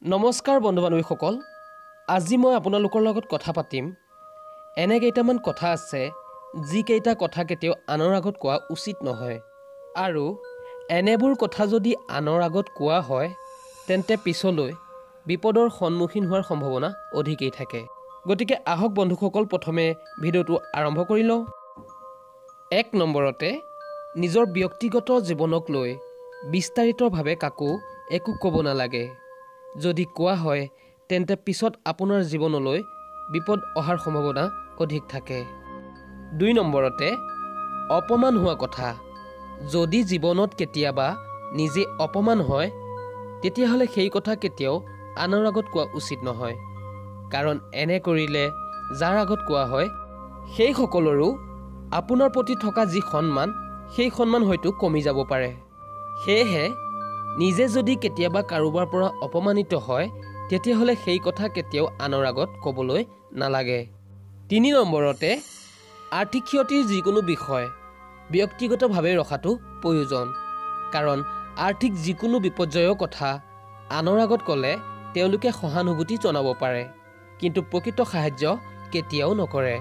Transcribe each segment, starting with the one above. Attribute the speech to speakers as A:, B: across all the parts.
A: নমস্কাৰ বন্ধু বান্ধৱীসকল, আজি মই আপোনালোকৰ লগত কথা পাতিম এনে কেইটামান কথা আছে যি কেইটা কথা কেতিয়াও আনৰ আগত কোৱা উচিত নহয় আৰু এনেবোৰ কথা যদি আনৰ আগত কোৱা হয় তেন্তে পিছলৈ বিপদৰ সন্মুখীন হোৱাৰ সম্ভাৱনা অধিকেই থাকে। গতিকে আহক বন্ধুসকল, প্ৰথমে ভিডিঅ'টো আৰম্ভ কৰি লওঁ। 1 নম্বৰতে নিজৰ ব্যক্তিগত জীৱনক লৈ বিস্তাৰিতভাৱে কাকো একো ক'ব নালাগে। যদি কোৱা হয় তেন্তে পিছত আপোনাৰ জীৱনলৈ বিপদ অহাৰ সম্ভাৱনা অধিক থাকে। 2 নম্বৰতে অপমান হোৱা কথা। যদি জীৱনত কেতিয়াবা নিজে অপমান হয় তেতিয়াহ'লে সেই কথা কেতিয়াও আনৰ আগত কোৱা উচিত নহয়, কাৰণ এনে কৰিলে যাৰ আগত কোৱা হয় সেই সকলৰো আপোনাৰ প্ৰতি থকা যি সন্মান সেই সন্মান হয়তো কমি যাব পাৰে। সেয়েহে নিজে যদি কেতিয়াবা কাৰোবাৰ পৰা অপমানিত হয় তেতিয়াহ'লে সেই কথা কেতিয়াও আনৰ আগত ক'বলৈ নালাগে। 3 নম্বৰতে আৰ্থিক ক্ষতিৰ যিকোনো বিষয় ব্যক্তিগতভাৱে ৰখাটো প্ৰয়োজন, কাৰণ আৰ্থিক যিকোনো বিপৰ্যয়ৰ কথা আনৰ আগত ক'লে তেওঁলোকে সহানুভূতি জনাব পাৰে, কিন্তু প্ৰকৃত সাহায্য কেতিয়াও নকৰে।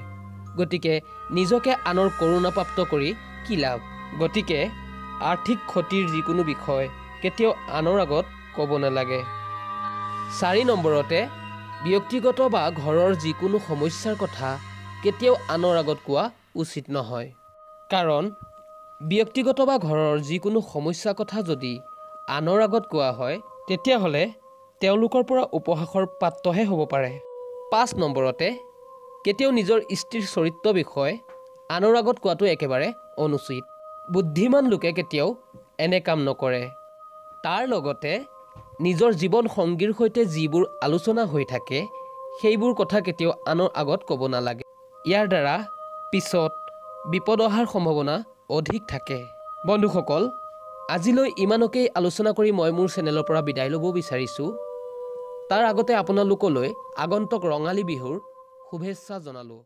A: গতিকে নিজকে আনৰ কৰোণাপ্ৰাপ্ত কৰি কি লাভ? গতিকে আৰ্থিক ক্ষতিৰ যিকোনো বিষয় কেতিয়াও আনৰ আগত ক'ব নালাগে। 4 নম্বৰতে ব্যক্তিগত বা ঘৰৰ যিকোনো সমস্যাৰ কথা কেতিয়াও আনৰ আগত কোৱা উচিত নহয়, কাৰণ ব্যক্তিগত বা ঘৰৰ যিকোনো সমস্যাৰ কথা যদি আনৰ আগত কোৱা হয় তেতিয়াহ'লে তেওঁলোকৰ পৰা উপহাসৰ পাত্ৰহে হ'ব পাৰে। 5 নম্বৰতে কেতিয়াও নিজৰ স্ত্ৰীৰ চৰিত্ৰ বিষয় আনৰ আগত কোৱাটো একেবাৰে অনুচিত। বুদ্ধিমান লোকে কেতিয়াও এনে কাম নকৰে। তাৰ লগতে নিজৰ জীৱন সংগীৰ সৈতে যিবোৰ আলোচনা হৈ থাকে সেইবোৰ কথা কেতিয়াও আনৰ আগত ক'ব নালাগে। ইয়াৰ দ্বাৰা পিছত বিপদ অহাৰ সম্ভাৱনা অধিক থাকে। বন্ধুসকল, আজিলৈ ইমানকেই আলোচনা কৰি মই মোৰ চেনেলৰ পৰা বিদায় ল'ব বিচাৰিছোঁ। তাৰ আগতে আপোনালোকলৈ আগন্তুক ৰঙালী বিহুৰ শুভেচ্ছা জনালোঁ।